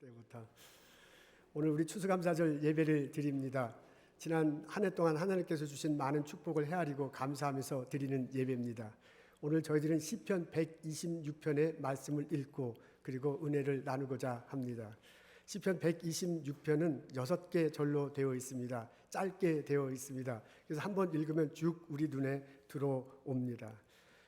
때부터 오늘 우리 추수감사절 예배를 드립니다. 지난 한 해 동안 하나님께서 주신 많은 축복을 헤아리고 감사하면서 드리는 예배입니다. 오늘 저희들은 시편 126편의 말씀을 읽고 그리고 은혜를 나누고자 합니다. 시편 126편은 6개 절로 되어 있습니다. 짧게 되어 있습니다. 그래서 한번 읽으면 쭉 우리 눈에 들어옵니다.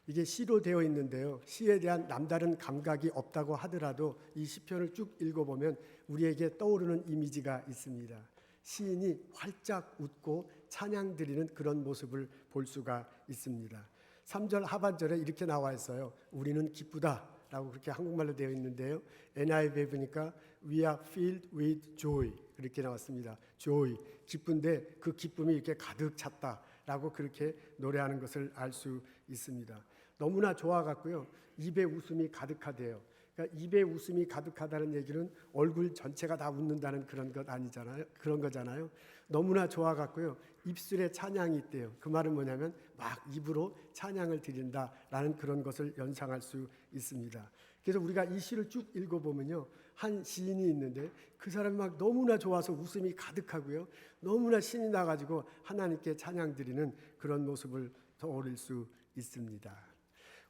이게 시로 되어 있는데요. 시에 대한 남다른 감각이 없다고 하더라도 이 시편을 쭉 읽어보면 우리에게 떠오르는 이미지가 있습니다. 시인이 활짝 웃고 찬양 드리는 그런 모습을 볼 수가 있습니다. 3절 하반절에 이렇게 나와 있어요. 우리는 기쁘다 라고 그렇게 한국말로 되어 있는데요. NIV에 보니까 We are filled with joy 그렇게 나왔습니다. joy, 기쁜데 그 기쁨이 이렇게 가득 찼다 라고 그렇게 노래하는 것을 알 수 있습니다. 너무나 좋아갖고요. 입에 웃음이 가득하대요. 그러니까 입에 웃음이 가득하다는 얘기는 얼굴 전체가 다 웃는다는 그런 것 아니잖아요. 그런 거잖아요. 너무나 좋아갖고요. 입술에 찬양이 있대요. 그 말은 뭐냐면 막 입으로 찬양을 드린다라는 그런 것을 연상할 수 있습니다. 그래서 우리가 이 시를 쭉 읽어보면요. 한 시인이 있는데 그 사람이 막 너무나 좋아서 웃음이 가득하고요. 너무나 신이 나가지고 하나님께 찬양 드리는 그런 모습을 떠올릴 수 있습니다.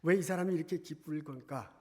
왜 이 사람이 이렇게 기쁠 건가?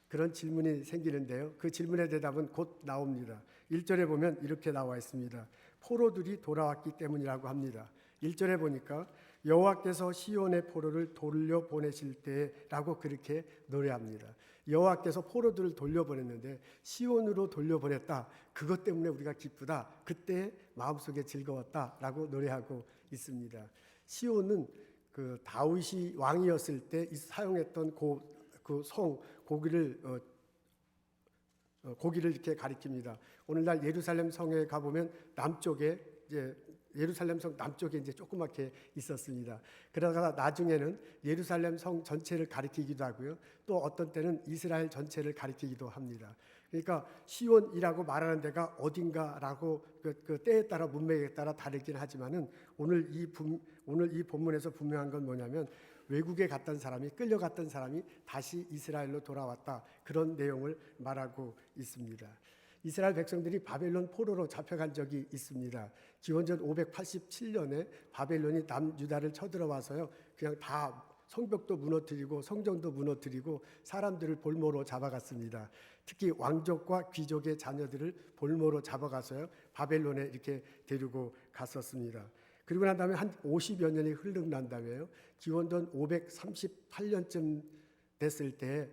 그런 질문이 생기는데요. 그 질문의 대답은 곧 나옵니다. 1절에 보면 이렇게 나와 있습니다. 포로들이 돌아왔기 때문이라고 합니다. 1절에 보니까 여호와께서 시온의 포로를 돌려보내실 때라고 그렇게 노래합니다. 여호와께서 포로들을 돌려보냈는데 시온으로 돌려보냈다. 그것 때문에 우리가 기쁘다. 그때 마음속에 즐거웠다라고 노래하고 있습니다. 시온은 그 다윗이 왕이었을 때 사용했던 그 성 고기를 이렇게 가리킵니다. 오늘날 예루살렘 성에 가보면 남쪽에 이제 예루살렘 성 남쪽에 이제 조그맣게 있었습니다. 그러다가 나중에는 예루살렘 성 전체를 가리키기도 하고요. 또 어떤 때는 이스라엘 전체를 가리키기도 합니다. 그러니까 시온이라고 말하는 데가 어딘가라고 그 때에 따라 문맥에 따라 다르긴 하지만은 오늘 이 본문에서 분명한 건 뭐냐면 외국에 갔던 사람이 끌려갔던 사람이 다시 이스라엘로 돌아왔다. 그런 내용을 말하고 있습니다. 이스라엘 백성들이 바벨론 포로로 잡혀간 적이 있습니다. 기원전 587년에 바벨론이 남유다를 쳐들어와서요. 그냥 다 성벽도 무너뜨리고 성전도 무너뜨리고 사람들을 볼모로 잡아갔습니다. 특히 왕족과 귀족의 자녀들을 볼모로 잡아가서요. 바벨론에 이렇게 데리고 갔었습니다. 그리고 난 다음에 한 50여 년이 흐르고 난 다음에요. 기원전 538년쯤 됐을 때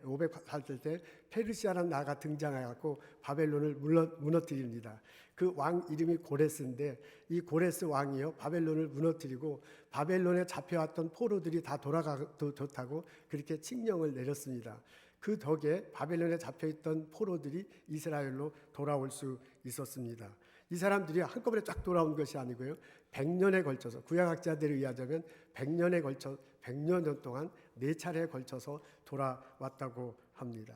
페르시아라는 나라가 등장해갖고 바벨론을 무너뜨립니다. 그 왕 이름이 고레스인데 이 고레스 왕이요 바벨론을 무너뜨리고 바벨론에 잡혀왔던 포로들이 다 돌아가도 좋다고 그렇게 칙령을 내렸습니다. 그 덕에 바벨론에 잡혀있던 포로들이 이스라엘로 돌아올 수 있었습니다. 이 사람들이 한꺼번에 쫙 돌아온 것이 아니고요. 100년에 걸쳐서 구약학자들에 의하자면 100년 동안 4차례에 걸쳐서 돌아왔다고 합니다.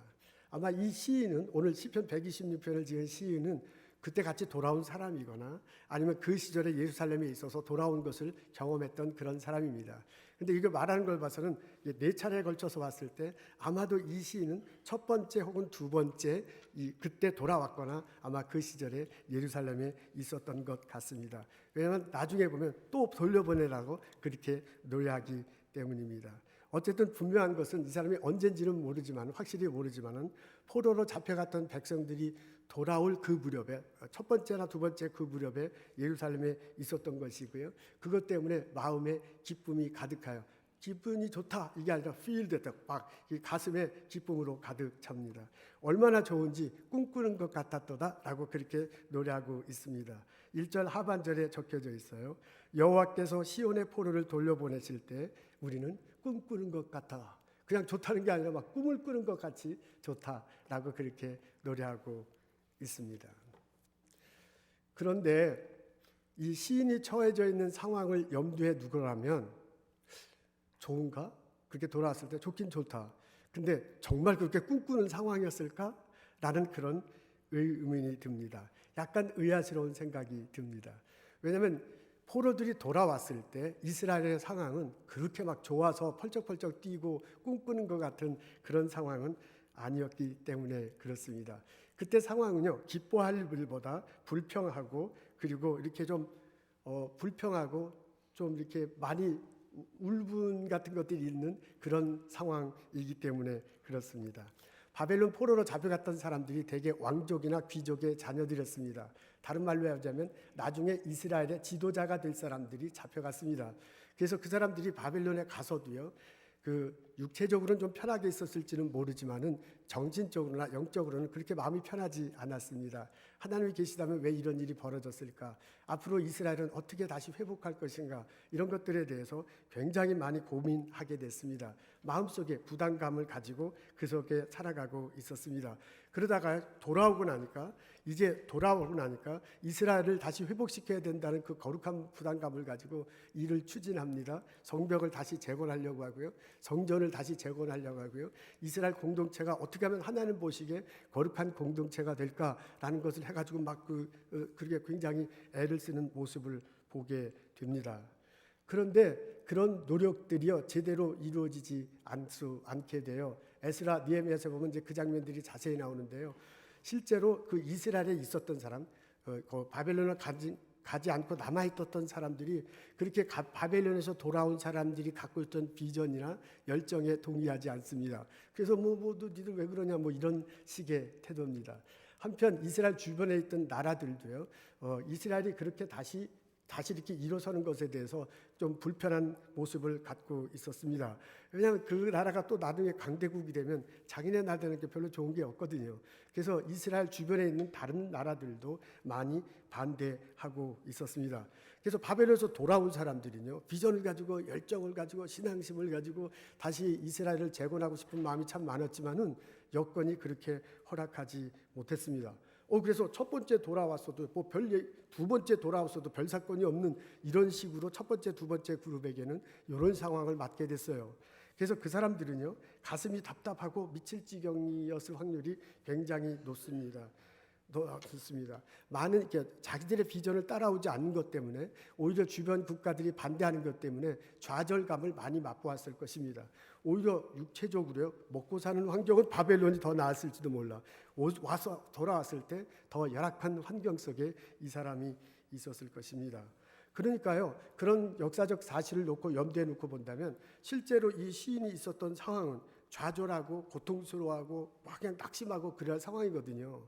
아마 이 시인은 오늘 시편 126편을 지은 시인은 그때 같이 돌아온 사람이거나 아니면 그 시절에 예루살렘에 있어서 돌아온 것을 경험했던 그런 사람입니다. 근데 이거 말하는 걸 봐서는 4차례에 걸쳐서 왔을 때 아마도 이 시인은 첫 번째 혹은 두 번째 그때 돌아왔거나 아마 그 시절에 예루살렘에 있었던 것 같습니다. 왜냐하면 나중에 보면 또 돌려보내라고 그렇게 노래하기 때문입니다. 어쨌든 분명한 것은 이 사람이 언젠지는 모르지만 확실히 모르지만은 포로로 잡혀갔던 백성들이 돌아올 그 무렵에 첫 번째나 두 번째 그 무렵에 예루살렘에 있었던 것이고요. 그것 때문에 마음에 기쁨이 가득하여 기분이 좋다 이게 아니라 feel 됐다 막 가슴에 기쁨으로 가득 찹니다. 얼마나 좋은지 꿈꾸는 것 같았도다라고 그렇게 노래하고 있습니다. 1절 하반절에 적혀져 있어요. 여호와께서 시온의 포로를 돌려보내실 때 우리는 꿈꾸는 것 같아. 그냥 좋다는 게 아니라 막 꿈을 꾸는 것 같이 좋다라고 그렇게 노래하고 있습니다. 그런데 이 시인이 처해져 있는 상황을 염두에 두고라면 좋은가? 그렇게 돌아왔을 때 좋긴 좋다. 근데 정말 그렇게 꿈꾸는 상황이었을까? 라는 그런 의문이 듭니다. 약간 의아스러운 생각이 듭니다. 왜냐하면 포로들이 돌아왔을 때 이스라엘의 상황은 그렇게 막 좋아서 펄쩍펄쩍 뛰고 꿈꾸는 것 같은 그런 상황은 아니었기 때문에 그렇습니다. 그때 상황은요, 기뻐할 일보다 불평하고, 그리고 이렇게 좀 불평하고 좀 이렇게 많이 울분 같은 것들이 있는 그런 상황이기 때문에 그렇습니다. 바벨론 포로로 잡혀갔던 사람들이 대개 왕족이나 귀족의 자녀들이었습니다. 다른 말로 하자면 나중에 이스라엘의 지도자가 될 사람들이 잡혀갔습니다. 그래서 그 사람들이 바벨론에 가서도요, 그 육체적으로는 좀 편하게 있었을지는 모르지만은 정신적으로나 영적으로는 그렇게 마음이 편하지 않았습니다. 하나님이 계시다면 왜 이런 일이 벌어졌을까? 앞으로 이스라엘은 어떻게 다시 회복할 것인가? 이런 것들에 대해서 굉장히 많이 고민하게 됐습니다. 마음속에 부담감을 가지고 그 속에 살아가고 있었습니다. 그러다가 돌아오고 나니까 이스라엘을 다시 회복시켜야 된다는 그 거룩한 부담감을 가지고 일을 추진합니다. 성벽을 다시 재건하려고 하고요. 성전을 다시 재건하려고 하고요. 이스라엘 공동체가 어떻게 하면 하나님 보시기에 거룩한 공동체가 될까라는 것을 해가지고 막 그렇게 굉장히 애를 쓰는 모습을 보게 됩니다. 그런데 그런 노력들이요 제대로 이루어지지 않게 돼요. 에스라, 느헤미야에서 보면 이제 그 장면들이 자세히 나오는데요. 실제로 그 이스라엘에 있었던 사람, 바벨론을 가지 않고 남아있었던 사람들이 그렇게 바벨론에서 돌아온 사람들이 갖고 있던 비전이나 열정에 동의하지 않습니다. 그래서 니들 왜 그러냐 이런 식의 태도입니다. 한편 이스라엘 주변에 있던 나라들도요, 이스라엘이 그렇게 다시 이렇게 일어서는 것에 대해서 좀 불편한 모습을 갖고 있었습니다. 왜냐하면 그 나라가 또 나중에 강대국이 되면 자기네 나라는 게 별로 좋은 게 없거든요. 그래서 이스라엘 주변에 있는 다른 나라들도 많이 반대하고 있었습니다. 그래서 바벨론에서 돌아온 사람들은요, 비전을 가지고 열정을 가지고 신앙심을 가지고 다시 이스라엘을 재건하고 싶은 마음이 참 많았지만은 여건이 그렇게 허락하지 못했습니다. 그래서 첫 번째 돌아왔어도 두 번째 돌아왔어도 별 사건이 없는 이런 식으로 첫 번째, 두 번째 그룹에게는 이런 상황을 맞게 됐어요. 그래서 그 사람들은요, 가슴이 답답하고 미칠 지경이었을 확률이 굉장히 높습니다. 많은 자기들의 비전을 따라오지 않는 것 때문에 오히려 주변 국가들이 반대하는 것 때문에 좌절감을 많이 맛보았을 것입니다. 오히려 육체적으로 먹고 사는 환경은 바벨론이 더 나았을지도 몰라. 와서 돌아왔을 때 더 열악한 환경 속에 이 사람이 있었을 것입니다. 그러니까요, 그런 역사적 사실을 놓고 염두에 놓고 본다면 실제로 이 시인이 있었던 상황은 좌절하고 고통스러워하고 막 그냥 낙심하고 그럴 상황이거든요.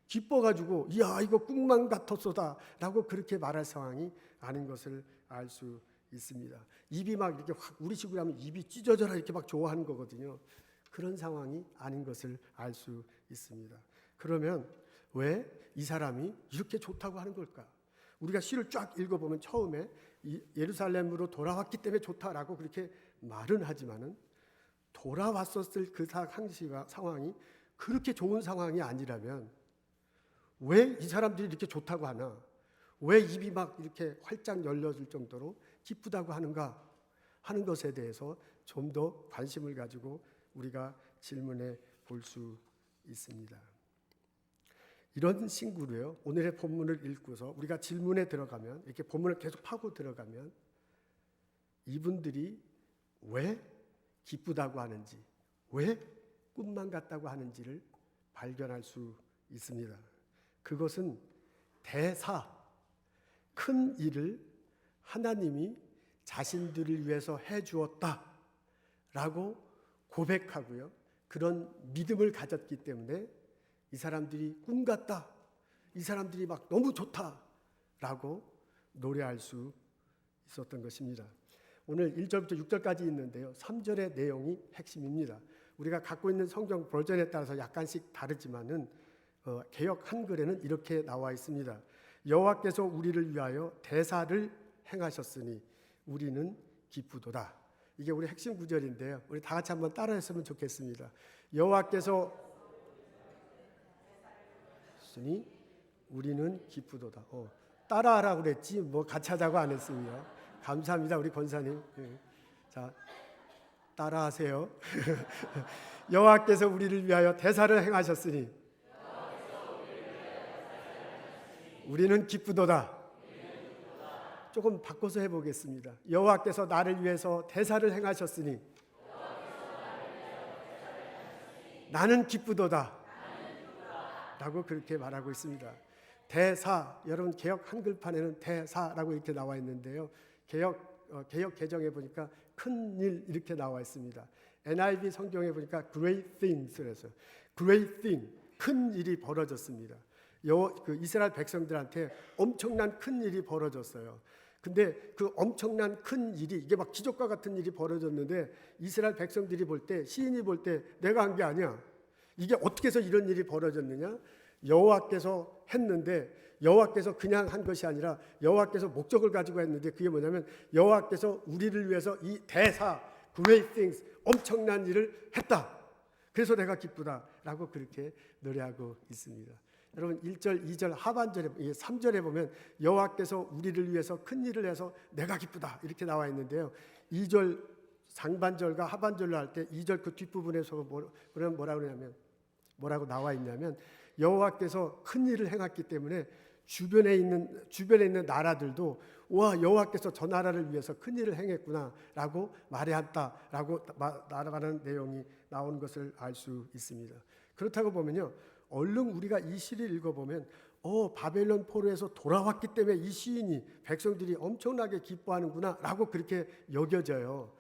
기뻐가지고 이야 이거 꿈만 같았소다 라고 그렇게 말할 상황이 아닌 것을 알 수 있습니다. 입이 막 이렇게 확 우리식으로 하면 입이 찢어져라 이렇게 막 좋아하는 거거든요. 그런 상황이 아닌 것을 알 수 있습니다. 그러면 왜 이 사람이 이렇게 좋다고 하는 걸까? 우리가 시를 쫙 읽어보면 처음에 예루살렘으로 돌아왔기 때문에 좋다라고 그렇게 말은 하지만은 돌아왔었을 그 상황이 그렇게 좋은 상황이 아니라면 왜 이 사람들이 이렇게 좋다고 하나? 왜 입이 막 이렇게 활짝 열려질 정도로 기쁘다고 하는가 하는 것에 대해서 좀 더 관심을 가지고 우리가 질문해 볼 수 있습니다. 이런 식으로요, 오늘의 본문을 읽고서 우리가 질문에 들어가면, 이렇게 본문을 계속 파고 들어가면 이분들이 왜 기쁘다고 하는지, 왜 꿈만 같다고 하는지를 발견할 수 있습니다. 그것은 큰 일을 하나님이 자신들을 위해서 해주었다라고 고백하고요, 그런 믿음을 가졌기 때문에 이 사람들이 꿈 같다, 이 사람들이 막 너무 좋다라고 노래할 수 있었던 것입니다. 오늘 1절부터 6절까지 있는데요, 3절의 내용이 핵심입니다. 우리가 갖고 있는 성경 버전에 따라서 약간씩 다르지만은 개역 한글에는 이렇게 나와 있습니다. 여호와께서 우리를 위하여 대사를 행하셨으니 우리는 기쁘도다. 이게 우리 핵심 구절인데요, 우리 다 같이 한번 따라했으면 좋겠습니다. 여호와께서 했으니 우리는 기쁘도다. 따라하라고 그랬지 같이 하자고 안 했습니다. 감사합니다, 우리 권사님. 자, 따라하세요. 여호와께서 우리를 위하여 대사를 행하셨으니 우리는 기쁘도다. 조금 바꿔서 해보겠습니다. 여호와께서 나를 위해서 대사를 행하셨으니 나는 기쁘도다 라고 그렇게 말하고 있습니다. 대사, 여러분 개역 한글판에는 대사라고 이렇게 나와 있는데요. 개역 개정에 보니까 큰 일 이렇게 나와 있습니다. NIV 성경에 보니까 great things를 해서 great thing, 큰 일이 벌어졌습니다. 그 이스라엘 백성들한테 엄청난 큰 일이 벌어졌어요. 근데 그 엄청난 큰 일이 이게 막 기적과 같은 일이 벌어졌는데 이스라엘 백성들이 볼 때, 시인이 볼 때 내가 한 게 아니야. 이게 어떻게 해서 이런 일이 벌어졌느냐? 여호와께서 했는데 여호와께서 그냥 한 것이 아니라 여호와께서 목적을 가지고 했는데 그게 뭐냐면 여호와께서 우리를 위해서 이 대사 great things 엄청난 일을 했다. 그래서 내가 기쁘다라고 그렇게 노래하고 있습니다. 여러분 1절, 2절 하반절에 3절에 보면 여호와께서 우리를 위해서 큰 일을 해서 내가 기쁘다 이렇게 나와 있는데요. 2절 상반절과 하반절로 할 때 2절 그 뒷부분에서 뭐라고 나와 있냐면 여호와께서 큰 일을 행했기 때문에 주변에 있는 나라들도 와 여호와께서 저 나라를 위해서 큰 일을 행했구나라고 말해한다라고 말하는 내용이 나오는 것을 알 수 있습니다. 그렇다고 보면요, 얼른 우리가 이 시를 읽어보면 바벨론 포로에서 돌아왔기 때문에 이 시인이 백성들이 엄청나게 기뻐하는구나라고 그렇게 여겨져요.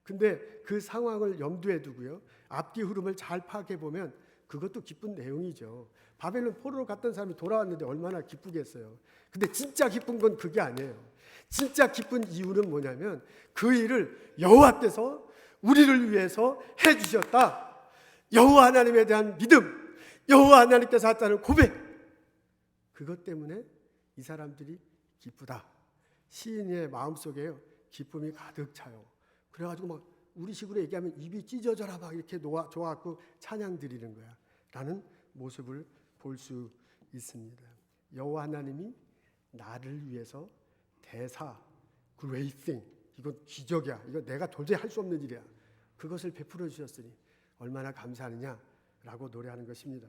근데 그 상황을 염두에 두고요, 앞뒤 흐름을 잘 파악해 보면 그것도 기쁜 내용이죠. 바벨론 포로로 갔던 사람이 돌아왔는데 얼마나 기쁘겠어요. 근데 진짜 기쁜 건 그게 아니에요. 진짜 기쁜 이유는 뭐냐면 그 일을 여호와께서 우리를 위해서 해주셨다. 여호와 하나님에 대한 믿음, 여호와 하나님께서 하셨다는 고백, 그것 때문에 이 사람들이 기쁘다. 시인의 마음속에요 기쁨이 가득 차요. 그래가지고 막 우리식으로 얘기하면 입이 찢어져라 막 이렇게 좋아갖고 찬양 드리는 거야 라는 모습을 볼 수 있습니다. 여호와 하나님이 나를 위해서 대사 great thing, 이건 기적이야, 이거 내가 도저히 할 수 없는 일이야, 그것을 베풀어 주셨으니 얼마나 감사하느냐라고 노래하는 것입니다.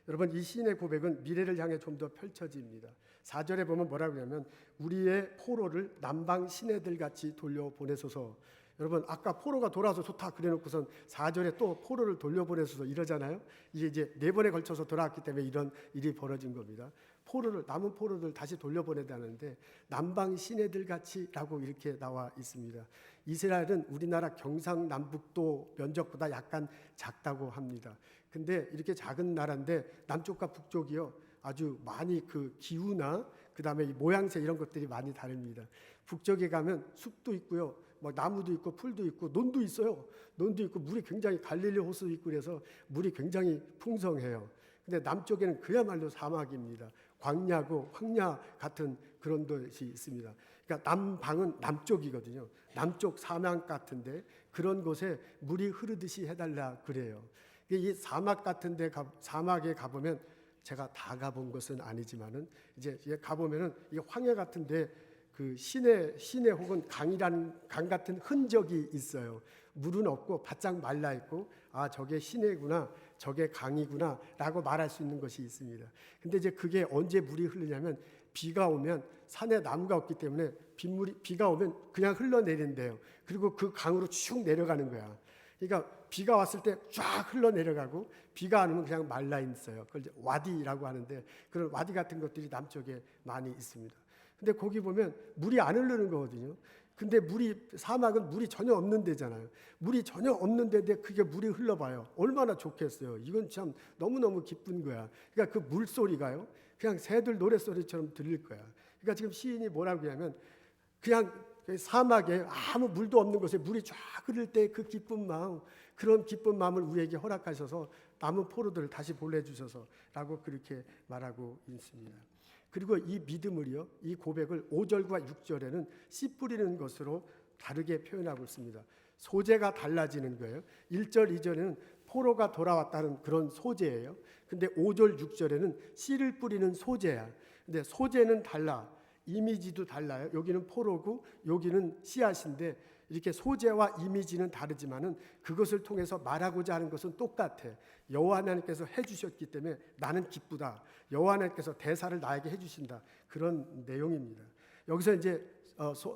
여러분 이 시인의 고백은 미래를 향해 좀 더 펼쳐집니다. 4절에 보면 뭐라고 하냐면 우리의 포로를 남방 시내들 같이 돌려보내소서. 여러분 아까 포로가 돌아와서 좋다 그래놓고선 4절에 또 포로를 돌려보내소서 이러잖아요. 이게 이제 4번에 걸쳐서 돌아왔기 때문에 이런 일이 벌어진 겁니다. 남은 포로들 다시 돌려보내다는데 남방 시내들 같이라고 이렇게 나와 있습니다. 이스라엘은 우리나라 경상남북도 면적보다 약간 작다고 합니다. 근데 이렇게 작은 나라인데 남쪽과 북쪽이요 아주 많이 그 기후나 그다음에 이 모양새 이런 것들이 많이 다릅니다. 북쪽에 가면 숲도 있고요, 뭐 나무도 있고 풀도 있고 논도 있어요. 논도 있고 물이 굉장히 갈릴리 호수도 있고 그래서 물이 굉장히 풍성해요. 근데 남쪽에는 그야말로 사막입니다. 광야고 황야 같은 그런 것이 있습니다. 그러니까 남방은 남쪽이거든요. 남쪽 사막 같은데 그런 곳에 물이 흐르듯이 해달라 그래요. 이 사막 같은데 사막에 가보면 제가 다 가본 것은 아니지만은 이제 가보면은 이 황야 같은데 그 시내 혹은 강 같은 흔적이 있어요. 물은 없고 바짝 말라 있고 아 저게 시내구나 저게 강이구나라고 말할 수 있는 것이 있습니다. 근데 이제 그게 언제 물이 흐르냐면 비가 오면 산에 나무가 없기 때문에 비가 오면 그냥 흘러내린대요. 그리고 그 강으로 쭉 내려가는 거야. 그러니까 비가 왔을 때 쫙 흘러내려가고 비가 안 오면 그냥 말라 있어요. 그걸 이제 와디라고 하는데 그런 와디 같은 것들이 남쪽에 많이 있습니다. 근데 거기 보면 물이 안 흐르는 거거든요. 근데 사막은 물이 전혀 없는 데잖아요. 물이 전혀 없는 데인데 그게 물이 흘러봐요. 얼마나 좋겠어요. 이건 참 너무너무 기쁜 거야. 그러니까 그 물소리가요 그냥 새들 노랫소리처럼 들릴 거야. 그러니까 지금 시인이 뭐라고 하냐면 그냥 사막에 아무 물도 없는 곳에 물이 쫙 흐를 때 그 기쁜 마음, 그런 기쁜 마음을 우리에게 허락하셔서 남은 포로들을 다시 보내주셔서라고 그렇게 말하고 있습니다. 그리고 이 믿음을요, 이 고백을 5절과 6절에는 씨 뿌리는 것으로 다르게 표현하고 있습니다. 소재가 달라지는 거예요. 1절, 2절에는 포로가 돌아왔다는 그런 소재예요. 근데 5절, 6절에는 씨를 뿌리는 소재야. 근데 소재는 달라. 이미지도 달라요. 여기는 포로고 여기는 씨앗인데 이렇게 소재와 이미지는 다르지만은 그것을 통해서 말하고자 하는 것은 똑같아. 여호와 하나님께서 해주셨기 때문에 나는 기쁘다. 여호와 하나님께서 대사를 나에게 해주신다. 그런 내용입니다. 여기서 이제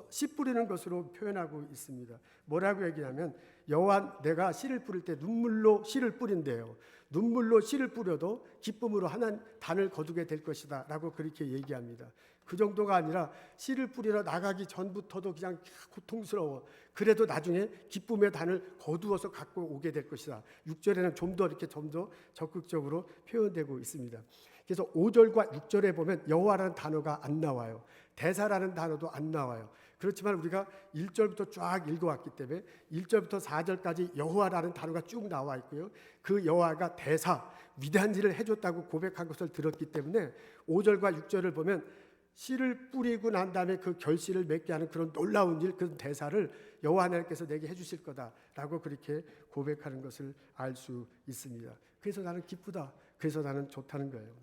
씨 뿌리는 것으로 표현하고 있습니다. 뭐라고 얘기하면 여호와 내가 씨를 뿌릴 때 눈물로 씨를 뿌린대요. 눈물로 씨를 뿌려도 기쁨으로 하나님 단을 거두게 될 것이다 라고 그렇게 얘기합니다. 그 정도가 아니라 씨를 뿌리러 나가기 전부터도 그냥 고통스러워. 그래도 나중에 기쁨의 단을 거두어서 갖고 오게 될 것이다. 6절에는 좀 더 이렇게 좀 더 적극적으로 표현되고 있습니다. 그래서 5절과 6절에 보면 여호와라는 단어가 안 나와요. 대사라는 단어도 안 나와요. 그렇지만 우리가 1절부터 쫙 읽어왔기 때문에 1절부터 4절까지 여호와라는 단어가 쭉 나와 있고요. 그 여호와가 대사, 위대한 일을 해줬다고 고백한 것을 들었기 때문에 5절과 6절을 보면 씨를 뿌리고 난 다음에 그 결실을 맺게 하는 그런 놀라운 일, 그 대사를 여호와 하나님께서 내게 해주실 거다라고 그렇게 고백하는 것을 알 수 있습니다. 그래서 나는 기쁘다. 그래서 나는 좋다는 거예요.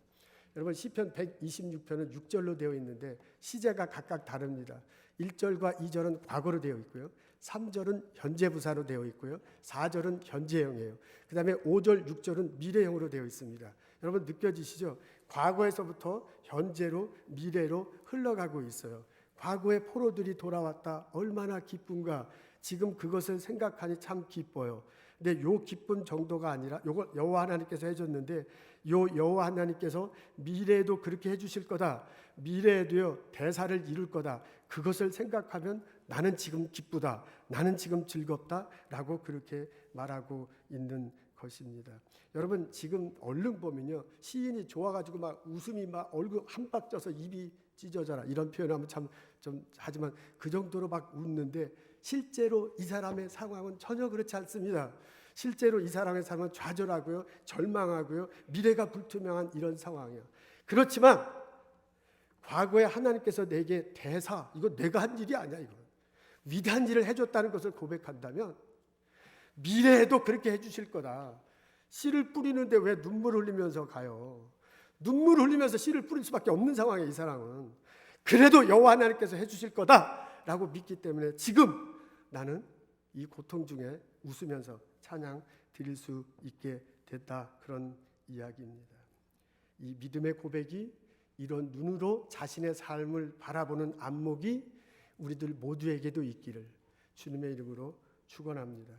여러분 시편 126편은 6절로 되어 있는데 시제가 각각 다릅니다. 1절과 2절은 과거로 되어 있고요. 3절은 현재 부사로 되어 있고요. 4절은 현재형이에요. 그 다음에 5절, 6절은 미래형으로 되어 있습니다. 여러분 느껴지시죠? 과거에서부터 현재로 미래로 흘러가고 있어요. 과거의 포로들이 돌아왔다. 얼마나 기쁜가. 지금 그것을 생각하니 참 기뻐요. 근데 요 기쁨 정도가 아니라 요걸 여호와 하나님께서 해줬는데 요 여호와 하나님께서 미래에도 그렇게 해주실 거다. 미래에도요 대사를 이룰 거다. 그것을 생각하면 나는 지금 기쁘다. 나는 지금 즐겁다라고 그렇게 말하고 있는 것입니다. 여러분 지금 얼른 보면요 시인이 좋아가지고 막 웃음이 막 얼굴 한박 쪄서 입이 찢어져라 이런 표현하면 참 좀 하지만 그 정도로 막 웃는데 실제로 이 사람의 상황은 전혀 그렇지 않습니다. 실제로 이 사람의 삶은 좌절하고요 절망하고요 미래가 불투명한 이런 상황이에요. 그렇지만 과거에 하나님께서 내게 대사, 이거 내가 한 일이 아니야. 이거 위대한 일을 해줬다는 것을 고백한다면 미래에도 그렇게 해주실 거다. 씨를 뿌리는데 왜 눈물 흘리면서 가요? 눈물 흘리면서 씨를 뿌릴 수밖에 없는 상황이에요. 이 사람은. 그래도 여호와 하나님께서 해주실 거다라고 믿기 때문에 지금 나는 이 고통 중에 웃으면서 찬양 드릴 수 있게 됐다. 그런 이야기입니다. 이 믿음의 고백이 이런 눈으로 자신의 삶을 바라보는 안목이 우리들 모두에게도 있기를 주님의 이름으로 축원합니다.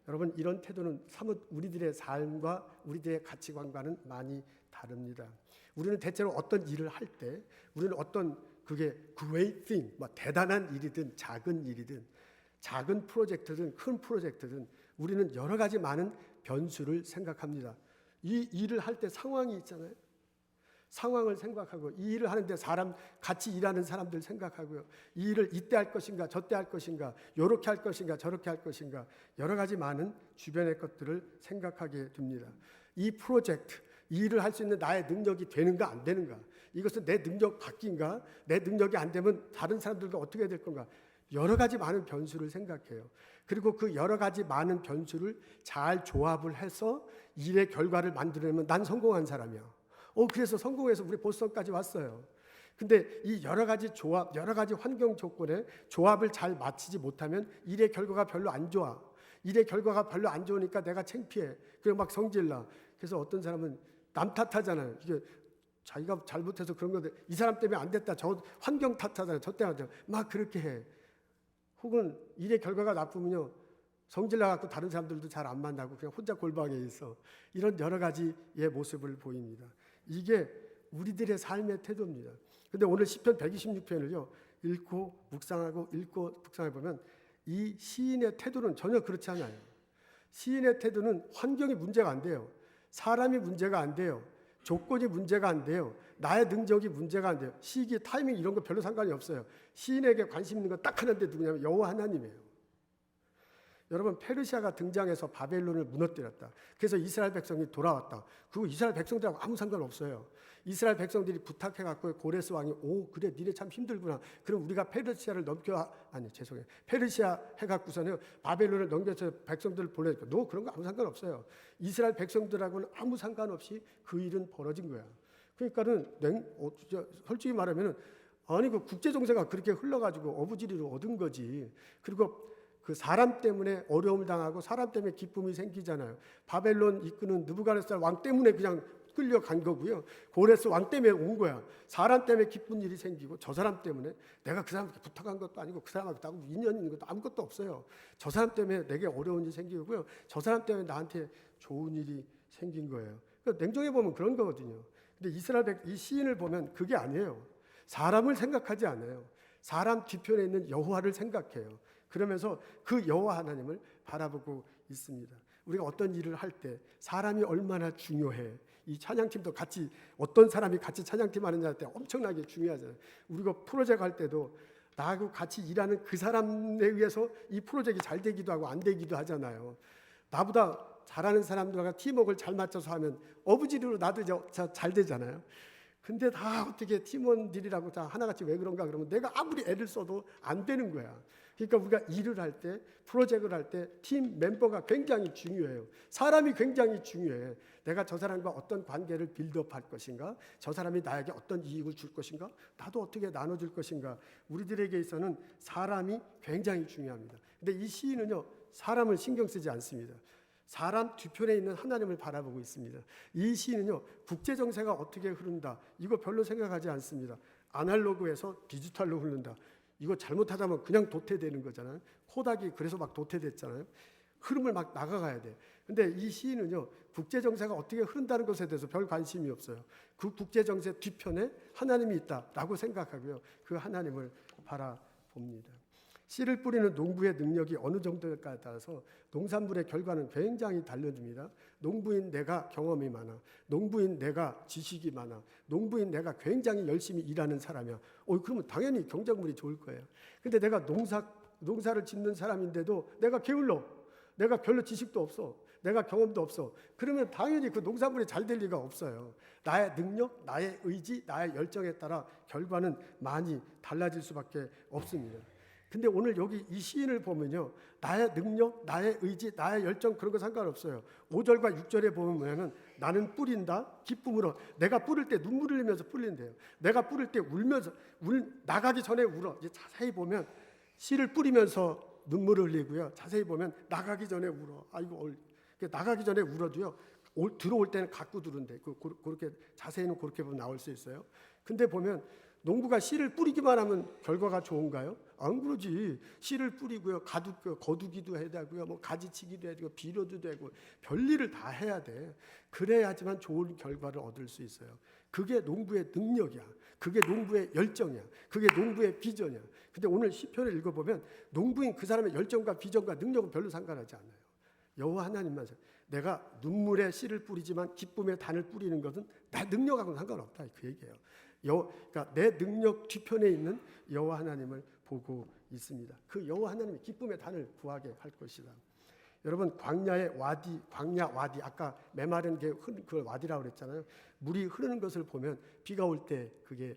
여러분 이런 태도는 사뭇 우리들의 삶과 우리들의 가치관과는 많이 다릅니다. 우리는 대체로 어떤 일을 할 때 우리는 어떤 그게 great thing, 뭐 대단한 일이든 작은 일이든 작은 프로젝트든 큰 프로젝트든 우리는 여러 가지 많은 변수를 생각합니다. 이 일을 할 때 상황이 있잖아요. 상황을 생각하고 이 일을 하는데 같이 일하는 사람들 생각하고요. 이 일을 이때 할 것인가 저때 할 것인가 요렇게 할 것인가 저렇게 할 것인가 여러 가지 많은 주변의 것들을 생각하게 됩니다. 이 프로젝트, 이 일을 할 수 있는 나의 능력이 되는가 안 되는가 이것은 내 능력 밖인가 내 능력이 안 되면 다른 사람들과 어떻게 될 건가 여러 가지 많은 변수를 생각해요. 그리고 그 여러 가지 많은 변수를 잘 조합을 해서 일의 결과를 만들어내면 난 성공한 사람이야. 그래서 성공해서 우리 보스턴까지 왔어요. 근데 이 여러 가지 조합, 여러 가지 환경 조건에 조합을 잘 맞추지 못하면 일의 결과가 별로 안 좋아. 일의 결과가 별로 안 좋으니까 내가 창피해. 그리고 막 성질나. 그래서 어떤 사람은 남 탓하잖아요. 이게 자기가 잘못해서 그런 건데 이 사람 때문에 안 됐다. 저 환경 탓하잖아요. 저 때문에 막 그렇게 해. 혹은 일의 결과가 나쁘면요. 성질 나갖고 다른 사람들도 잘 안 만나고 그냥 혼자 골방에 있어. 이런 여러 가지의 모습을 보입니다. 이게 우리들의 삶의 태도입니다. 근데 오늘 시편 126편을요. 읽고 묵상하고 보면 이 시인의 태도는 전혀 그렇지 않아요. 시인의 태도는 환경이 문제가 안 돼요. 사람이 문제가 안 돼요. 조건이 문제가 안 돼요. 나의 능력이 문제가 안 돼요. 시기, 타이밍 이런 거 별로 상관이 없어요. 시인에게 관심 있는 건 딱 하나인데 누구냐면 여호와 하나님이에요. 여러분 페르시아가 등장해서 바벨론을 무너뜨렸다. 그래서 이스라엘 백성이 돌아왔다. 그리고 이스라엘 백성들하고 아무 상관없어요. 이스라엘 백성들이 부탁해갖고 고레스 왕이 그래 니네 참 힘들구나. 그럼 우리가 페르시아를 페르시아 해갖고서는 바벨론을 넘겨서 백성들을 보내니까 너 그런 거 아무 상관없어요. 이스라엘 백성들하고는 아무 상관없이 그 일은 벌어진 거야. 그러니까는 솔직히 말하면은 아니 그 국제 정세가 그렇게 흘러가지고 어부지리로 얻은 거지. 그리고 그 사람 때문에 어려움을 당하고 사람 때문에 기쁨이 생기잖아요. 바벨론 이끄는 느부갓네살 왕 때문에 그냥 끌려간 거고요. 고레스 왕 때문에 온 거야. 사람 때문에 기쁜 일이 생기고 저 사람 때문에 내가 그 사람한테 부탁한 것도 아니고 그 사람하고 인연 있는 것도 아무것도 없어요. 저 사람 때문에 내게 어려운 일이 생기고요. 저 사람 때문에 나한테 좋은 일이 생긴 거예요. 그러니까 냉정해 보면 그런 거거든요. 근데 이스라엘 이 시인을 보면 그게 아니에요. 사람을 생각하지 않아요. 사람 뒤편에 있는 여호와를 생각해요. 그러면서 그 여호와 하나님을 바라보고 있습니다. 우리가 어떤 일을 할 때 사람이 얼마나 중요해. 이 찬양팀도 같이 어떤 사람이 같이 찬양팀 하느냐 할 때 엄청나게 중요하잖아요. 우리가 프로젝트 할 때도 나하고 같이 일하는 그 사람에 의해서 이 프로젝트가 잘 되기도 하고 안 되기도 하잖아요. 나보다 잘하는 사람들과 팀워크를 잘 맞춰서 하면 어부지리로 나도 잘 되잖아요. 근데 다 어떻게 팀원들이라고 다 하나같이 왜 그런가 그러면 내가 아무리 애를 써도 안 되는 거야. 그러니까 우리가 일을 할 때, 프로젝트를 할 때 팀 멤버가 굉장히 중요해요. 사람이 굉장히 중요해. 내가 저 사람과 어떤 관계를 빌드업할 것인가, 저 사람이 나에게 어떤 이익을 줄 것인가, 나도 어떻게 나눠줄 것인가. 우리들에게 있어서는 사람이 굉장히 중요합니다. 근데 이 시인은요, 사람을 신경 쓰지 않습니다. 사람 뒤편에 있는 하나님을 바라보고 있습니다. 이 시인은요, 국제 정세가 어떻게 흐른다 이거 별로 생각하지 않습니다. 아날로그에서 디지털로 흐른다. 이거 잘못하다면 그냥 도태되는 거잖아요. 코닥이 그래서 막 도태됐잖아요. 흐름을 막 나가가야 돼. 근데 이 시인은요, 국제 정세가 어떻게 흐른다는 것에 대해서 별 관심이 없어요. 그 국제 정세 뒤편에 하나님이 있다라고 생각하고요, 그 하나님을 바라봅니다. 씨를 뿌리는 농부의 능력이 어느 정도일까에 따라서 농산물의 결과는 굉장히 달라집니다. 농부인 내가 경험이 많아, 농부인 내가 지식이 많아, 농부인 내가 굉장히 열심히 일하는 사람이야. 그러면 당연히 경작물이 좋을 거예요. 근데 내가 농사를 짓는 사람인데도 내가 게을러, 내가 별로 지식도 없어, 내가 경험도 없어. 그러면 당연히 그 농산물이 잘 될 리가 없어요. 나의 능력, 나의 의지, 나의 열정에 따라 결과는 많이 달라질 수밖에 없습니다. 근데 오늘 여기 이 시인을 보면요, 나의 능력, 나의 의지, 나의 열정 그런 거 상관없어요. 5절과 6절에 보면은 나는 뿌린다, 기쁨으로. 내가 뿌릴 때 눈물을 흘리면서 뿌린대요. 내가 뿌릴 때 울면서 나가기 전에 울어. 이제 자세히 보면 씨를 뿌리면서 눈물을 흘리고요. 자세히 보면 나가기 전에 울어. 아이고, 나가기 전에 울어도요, 들어올 때는 갖고 들은데 그렇게 자세히는 그렇게 보면 나올 수 있어요. 근데 보면 농부가 씨를 뿌리기만 하면 결과가 좋은가요? 안 그러지. 씨를 뿌리고요, 거두기도 해야 되고요, 뭐 가지치기도 해야 되고, 비료도 되고, 별일을 다 해야 돼. 그래야지만 좋은 결과를 얻을 수 있어요. 그게 농부의 능력이야. 그게 농부의 열정이야. 그게 농부의 비전이야. 근데 오늘 시편을 읽어보면 농부인 그 사람의 열정과 비전과 능력은 별로 상관하지 않아요. 여호와 하나님만. 내가 눈물에 씨를 뿌리지만 기쁨의 단을 뿌리는 것은 나 능력하고는 상관없다, 그 얘기예요. 그러니까 내 능력 뒤편에 있는 여호와 하나님을 보고 있습니다. 그 여호와 하나님이 기쁨의 단을 구하게 할 것이다. 여러분, 광야의 와디, 광야 와디, 아까 메마른 게 그 와디라고 그랬잖아요. 물이 흐르는 것을 보면 비가 올 때 그게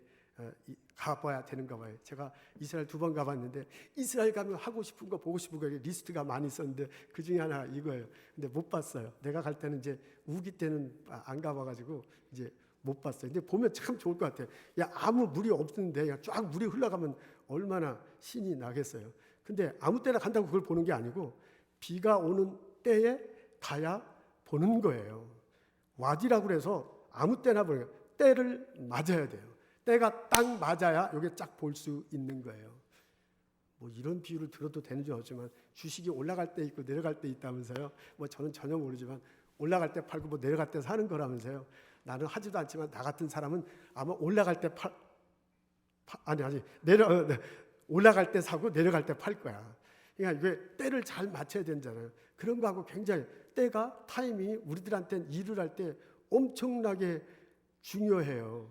가봐야 되는가 봐요. 제가 이스라엘 2번 가봤는데 이스라엘 가면 하고 싶은 거, 보고 싶은 거 리스트가 많이 있었는데 그 중에 하나 이거예요. 근데 못 봤어요. 내가 갈 때는 이제 우기 때는 안 가봐가지고 이제 못 봤어요. 근데 보면 참 좋을 것 같아요. 야, 아무 물이 없는데 그냥 쫙 물이 흘러가면 얼마나 신이 나겠어요. 근데 아무 때나 간다고 그걸 보는 게 아니고 비가 오는 때에 가야 보는 거예요. 와디라고 그래서 아무 때나 보는 거예요. 때를 맞아야 돼요. 때가 딱 맞아야 여기 쫙 볼 수 있는 거예요. 뭐 이런 비유를 들어도 되는지 모르지만 주식이 올라갈 때 있고 내려갈 때 있다면서요. 뭐 저는 전혀 모르지만 올라갈 때 팔고 뭐 내려갈 때 사는 거라면서요. 나는 하지도 않지만 나 같은 사람은 아마 올라갈 때 올라갈 때 사고 내려갈 때 팔 거야. 그러니까 이게 때를 잘 맞춰야 되잖아요. 그런 거하고 굉장히 때가 타이밍이 우리들한테는 일을 할 때 엄청나게 중요해요.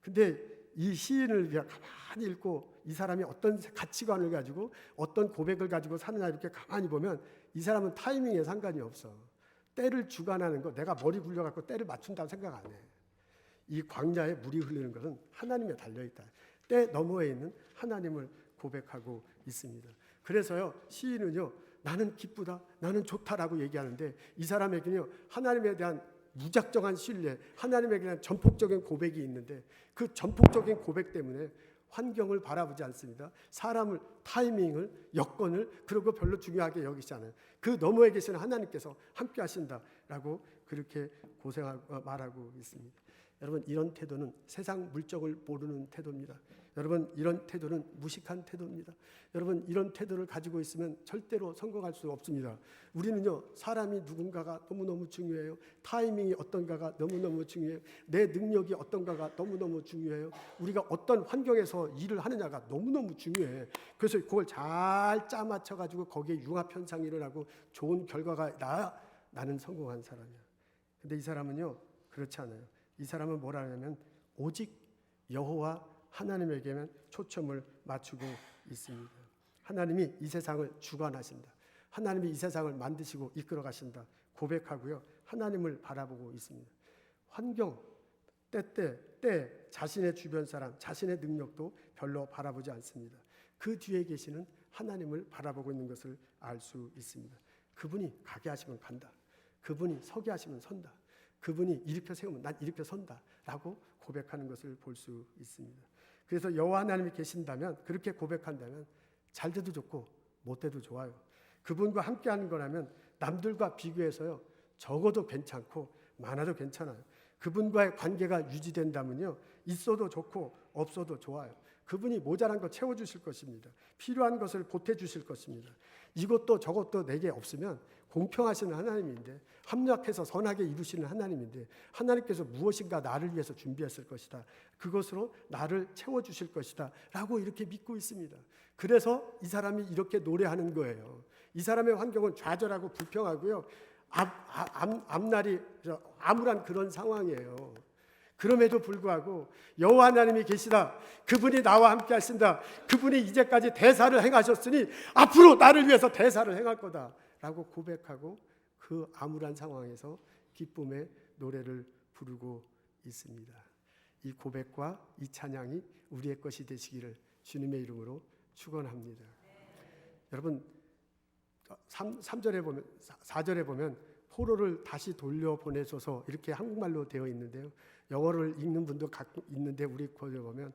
근데 이 시인을 가만히 읽고 이 사람이 어떤 가치관을 가지고 어떤 고백을 가지고 사느냐 이렇게 가만히 보면 이 사람은 타이밍에 상관이 없어. 때를 주관하는 거, 내가 머리 굴려갖고 때를 맞춘다고 생각 안 해. 이 광야에 물이 흐르는 것은 하나님에 달려있다. 때 너머에 있는 하나님을 고백하고 있습니다. 그래서요, 시인은요, 나는 기쁘다, 나는 좋다라고 얘기하는데 이 사람에게는요, 하나님에 대한 무작정한 신뢰, 하나님에 대한 전폭적인 고백이 있는데 그 전폭적인 고백 때문에 환경을 바라보지 않습니다. 사람을, 타이밍을, 여건을 그런 거 별로 중요하게 여기지 않아요. 그 너머에 계시는 하나님께서 함께 하신다라고 그렇게 고생하고 말하고 있습니다. 여러분, 이런 태도는 세상 물정을 모르는 태도입니다. 여러분, 이런 태도는 무식한 태도입니다. 여러분, 이런 태도를 가지고 있으면 절대로 성공할 수 없습니다. 우리는요, 사람이 누군가가 너무너무 중요해요. 타이밍이 어떤가가 너무너무 중요해요. 내 능력이 어떤가가 너무너무 중요해요. 우리가 어떤 환경에서 일을 하느냐가 너무너무 중요해. 그래서 그걸 잘 짜맞춰가지고 거기에 융합현상이 일어나고 좋은 결과가 나는 성공한 사람이야. 근데 이 사람은요, 그렇지 않아요. 이 사람은 뭐라 하냐면 오직 여호와 하나님에게만 초점을 맞추고 있습니다. 하나님이 이 세상을 주관하신다. 하나님이 이 세상을 만드시고 이끌어 가신다. 고백하고요. 하나님을 바라보고 있습니다. 환경, 때 자신의 주변 사람, 자신의 능력도 별로 바라보지 않습니다. 그 뒤에 계시는 하나님을 바라보고 있는 것을 알 수 있습니다. 그분이 가게 하시면 간다. 그분이 서게 하시면 선다. 그분이 일으켜 세우면 난 일으켜 선다 라고 고백하는 것을 볼 수 있습니다. 그래서 여호와 하나님이 계신다면, 그렇게 고백한다면 잘 돼도 좋고 못 돼도 좋아요. 그분과 함께하는 거라면 남들과 비교해서요, 적어도 괜찮고 많아도 괜찮아요. 그분과의 관계가 유지된다면요, 있어도 좋고 없어도 좋아요. 그분이 모자란 거 채워주실 것입니다. 필요한 것을 보태주실 것입니다. 이것도 저것도 내게 없으면 공평하시는 하나님인데, 합력해서 선하게 이루시는 하나님인데, 하나님께서 무엇인가 나를 위해서 준비했을 것이다. 그것으로 나를 채워주실 것이다 라고 이렇게 믿고 있습니다. 그래서 이 사람이 이렇게 노래하는 거예요. 이 사람의 환경은 좌절하고 불평하고요, 앞날이 암울한 그런 상황이에요. 그럼에도 불구하고 여호와 하나님이 계시다. 그분이 나와 함께 하신다. 그분이 이제까지 대사를 행하셨으니 앞으로 나를 위해서 대사를 행할 거다 라고 고백하고 그 암울한 상황에서 기쁨의 노래를 부르고 있습니다. 이 고백과 이 찬양이 우리의 것이 되시기를 주님의 이름으로 축원합니다. 여러분, 3절에 보면, 4절에 보면 포로를 다시 돌려보내소서 이렇게 한국말로 되어 있는데요, 영어를 읽는 분도 갖고 있는데 우리 거기에 보면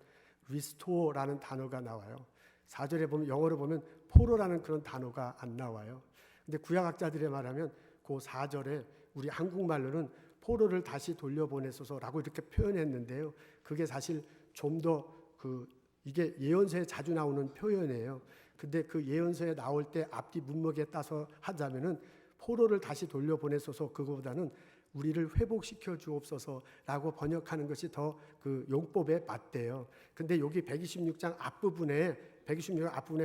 restore라는 단어가 나와요. 4절에 보면, 영어로 보면 포로라는 그런 단어가 안 나와요. 근데 구약학자들의 말하면 그 4절에 우리 한국말로는 포로를 다시 돌려보내소서라고 이렇게 표현했는데요, 그게 사실 좀 더 이게 예언서에 자주 나오는 표현이에요. 근데 그 예언서에 나올 때 앞뒤 문맥에 따서 하자면은 포로를 다시 돌려보내소서, 그거보다는 우리를 회복시켜 주옵소서라고 번역하는 것이 더 그 용법에 맞대요. 근데 여기 126장 앞부분에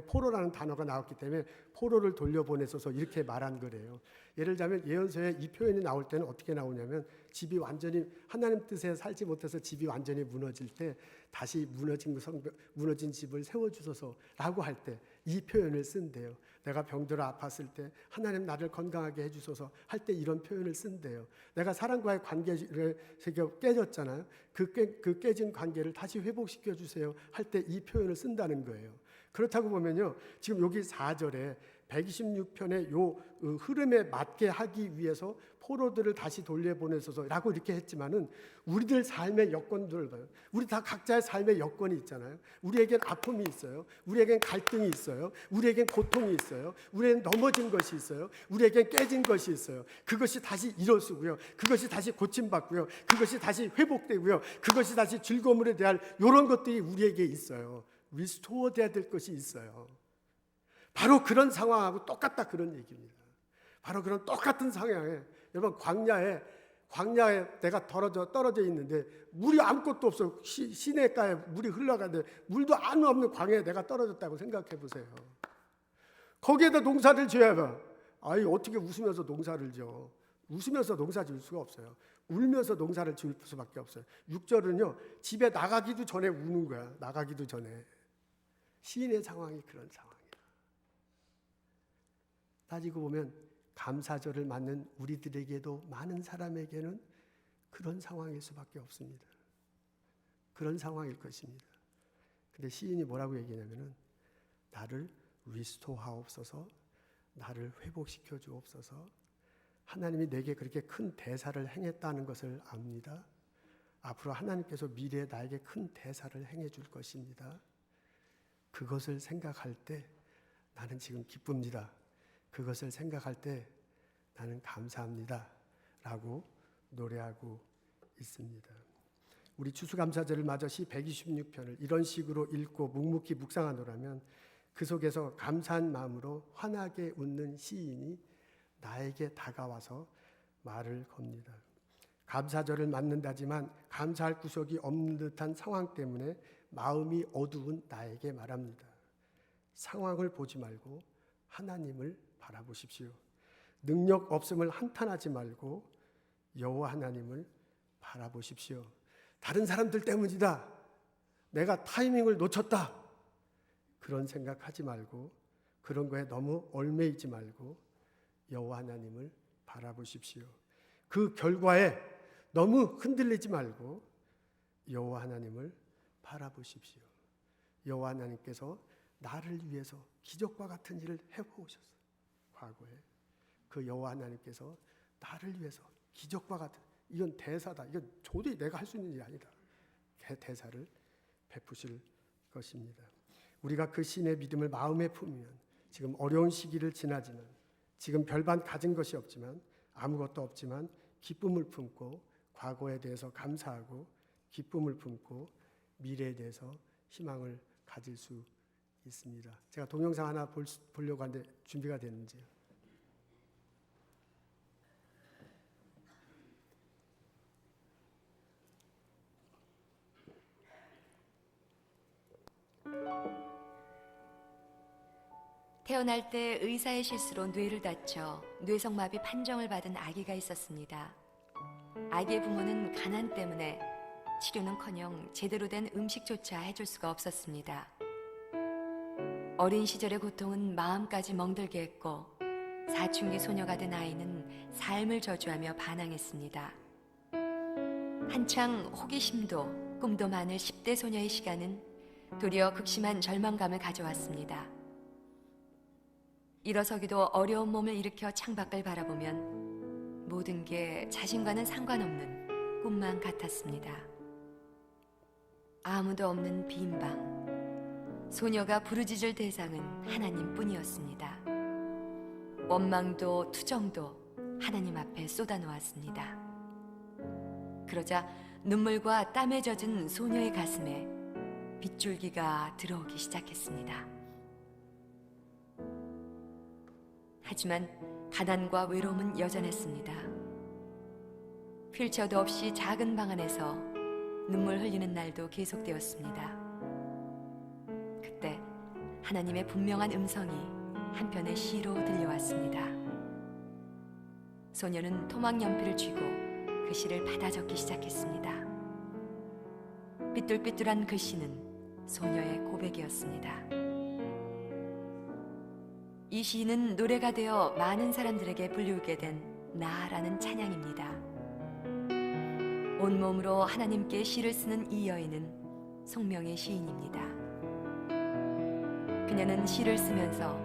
포로라는 단어가 나왔기 때문에 포로를 돌려보내소서 이렇게 말한 거래요. 예를 들자면 예언서에 이 표현이 나올 때는 어떻게 나오냐면, 집이 완전히 하나님 뜻에 살지 못해서 집이 완전히 무너질 때 다시 무너진 집을 세워주소서라고 할 때 이 표현을 쓴대요. 내가 병들어 아팠을 때 하나님 나를 건강하게 해주소서 할 때 이런 표현을 쓴대요. 내가 사람과의 관계를 깨졌잖아요. 그 깨진 관계를 다시 회복시켜 주세요 할 때 이 표현을 쓴다는 거예요. 그렇다고 보면요, 지금 여기 4절에 126편의 요 흐름에 맞게 하기 위해서 포로들을 다시 돌려보내소서라고 이렇게 했지만은 우리들 삶의 여건들 봐요. 우리 다 각자의 삶의 여건이 있잖아요. 우리에겐 아픔이 있어요. 우리에겐 갈등이 있어요. 우리에겐 고통이 있어요. 우리에겐 넘어진 것이 있어요. 우리에겐 깨진 것이 있어요. 그것이 다시 일어서고요. 그것이 다시 고침받고요. 그것이 다시 회복되고요. 그것이 다시 즐거움으로 대할 이런 것들이 우리에게 있어요. 리스토어 돼야 될 것이 있어요. 바로 그런 상황하고 똑같다 그런 얘기입니다. 바로 그런 똑같은 상황에, 여러분, 광야에 내가 떨어져 있는데 물이 아무것도 없어. 시내가에 물이 흘러가는데 물도 아무 없는 광야에 내가 떨어졌다고 생각해 보세요. 거기에다 농사를 지어야 봐. 아이, 어떻게 웃으면서 농사를 지어? 웃으면서 농사 지을 수가 없어요. 울면서 농사를 지을 수밖에 없어요. 6절은요, 집에 나가기도 전에 우는 거야. 나가기도 전에. 시인의 상황이 그런 상황이에요. 따지고 보면 감사절을 맞는 우리들에게도, 많은 사람에게는 그런 상황일 수밖에 없습니다. 그런 상황일 것입니다. 근데 시인이 뭐라고 얘기하냐면은, 나를 리스토하옵소서, 나를 회복시켜 주옵소서. 하나님이 내게 그렇게 큰 대사를 행했다는 것을 압니다. 앞으로 하나님께서 미래에 나에게 큰 대사를 행해 줄 것입니다. 그것을 생각할 때 나는 지금 기쁩니다. 그것을 생각할 때 나는 감사합니다 라고 노래하고 있습니다. 우리 추수감사절을 맞아 시 126편을 이런 식으로 읽고 묵묵히 묵상하노라면 그 속에서 감사한 마음으로 환하게 웃는 시인이 나에게 다가와서 말을 겁니다. 감사절을 맞는다지만 감사할 구석이 없는 듯한 상황 때문에 마음이 어두운 나에게 말합니다. 상황을 보지 말고 하나님을 바라보십시오. 능력 없음을 한탄하지 말고 여호와 하나님을 바라보십시오. 다른 사람들 때문이다. 내가 타이밍을 놓쳤다. 그런 생각하지 말고 그런 거에 너무 얽매이지 말고 여호와 하나님을 바라보십시오. 그 결과에 너무 흔들리지 말고 여호와 하나님을 바라보십시오. 여호와 하나님께서 나를 위해서 기적과 같은 일을 해보셨어요. 과거에 그 여호와 하나님께서 나를 위해서 기적과 같은, 이건 대사다. 이건 도저히 내가 할 수 있는 일이 아니다. 대사를 베푸실 것입니다. 우리가 그 신의 믿음을 마음에 품으면 지금 어려운 시기를 지나지만, 지금 별반 가진 것이 없지만, 아무것도 없지만 기쁨을 품고 과거에 대해서 감사하고 기쁨을 품고 미래에 대해서 희망을 가질 수 있습니다. 제가 동영상 하나 보려고 하는데 준비가 되는지요? 태어날 때 의사의 실수로 뇌를 다쳐 뇌성마비 판정을 받은 아기가 있었습니다. 아기의 부모는 가난 때문에 치료는커녕 제대로 된 음식조차 해줄 수가 없었습니다. 어린 시절의 고통은 마음까지 멍들게 했고 사춘기 소녀가 된 아이는 삶을 저주하며 반항했습니다. 한창 호기심도 꿈도 많을 10대 소녀의 시간은 도리어 극심한 절망감을 가져왔습니다. 일어서기도 어려운 몸을 일으켜 창밖을 바라보면 모든 게 자신과는 상관없는 꿈만 같았습니다. 아무도 없는 빈 방, 소녀가 부르짖을 대상은 하나님뿐이었습니다. 원망도 투정도 하나님 앞에 쏟아놓았습니다. 그러자 눈물과 땀에 젖은 소녀의 가슴에 빗줄기가 들어오기 시작했습니다. 하지만 가난과 외로움은 여전했습니다. 휠체어도 없이 작은 방 안에서 눈물 흘리는 날도 계속되었습니다. 그때 하나님의 분명한 음성이 한편의 시로 들려왔습니다. 소녀는 토막 연필을 쥐고 그 시를 받아 적기 시작했습니다. 삐뚤삐뚤한 글씨는 소녀의 고백이었습니다. 이 시는 노래가 되어 많은 사람들에게 불리우게 된 나라는 찬양입니다. 온몸으로 하나님께 시를 쓰는 이 여인은 송명의 시인입니다. 그녀는 시를 쓰면서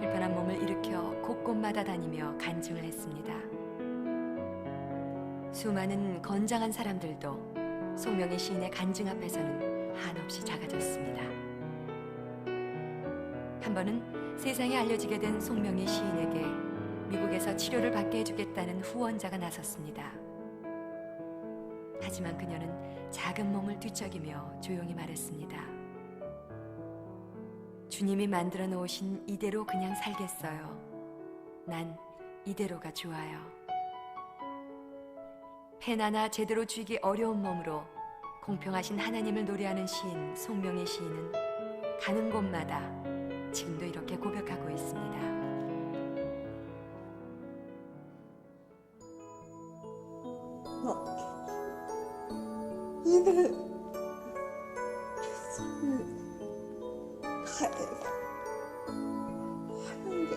불편한 몸을 일으켜 곳곳마다 다니며 간증을 했습니다. 수많은 건장한 사람들도 송명의 시인의 간증 앞에서는 한없이 작아졌습니다. 한 번은 세상에 알려지게 된 송명의 시인에게 미국에서 치료를 받게 해주겠다는 후원자가 나섰습니다. 하지만 그녀는 작은 몸을 뒤척이며 조용히 말했습니다. 주님이 만들어 놓으신 이대로 그냥 살겠어요. 난 이대로가 좋아요. 펜 하나 제대로 쥐기 어려운 몸으로 공평하신 하나님을 노래하는 시인 송명의 시인은 가는 곳마다 지금도 이렇게 고백하고 있습니다. 이를 가야 하는 게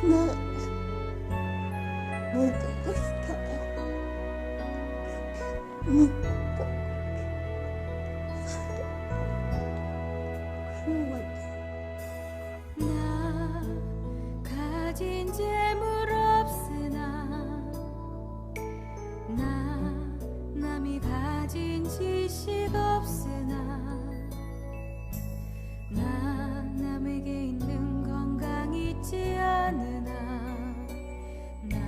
그냥 모르고 싶어요. 나 가진 재물 없으나 나 남이 가진 지식 없으나 나 남에게 있는 건강 있지 않으나 나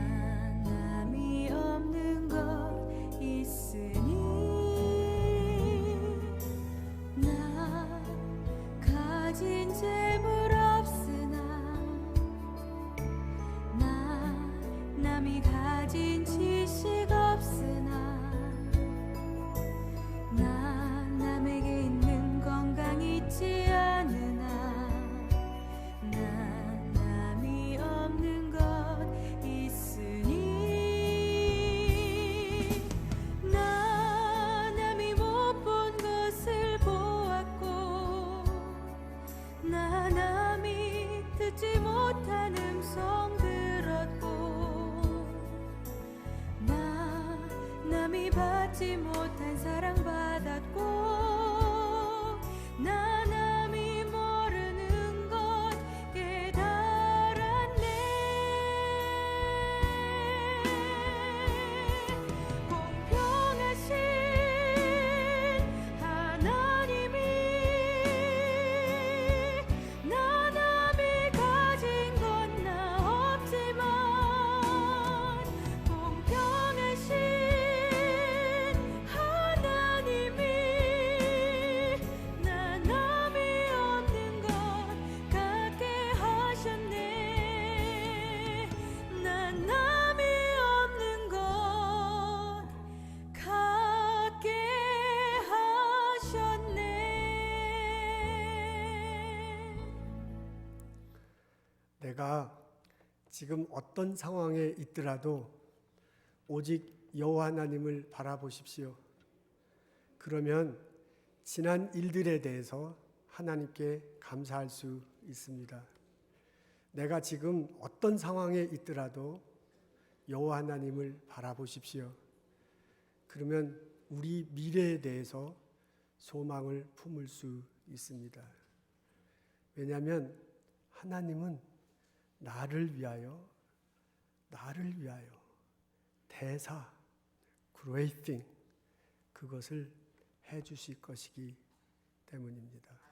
남이 남이 받지 못한 사랑받았고 나 남이 모르는 것 깨달았네. 공평하신 하나님이 나 남이 가진 건 나 없지만 공평하신 하나님이 나 남이 없는 것 갖게 하셨네. 나 남이 없는 것 갖게 하셨네. 내가 지금 어떤 상황에 있더라도 오직 여호와 하나님을 바라보십시오. 그러면 지난 일들에 대해서 하나님께 감사할 수 있습니다. 내가 지금 어떤 상황에 있더라도 여호와 하나님을 바라보십시오. 그러면 우리 미래에 대해서 소망을 품을 수 있습니다. 왜냐하면 하나님은 나를 위하여 대사, great thing, 그것을 해 주실 것이기 때문입니다.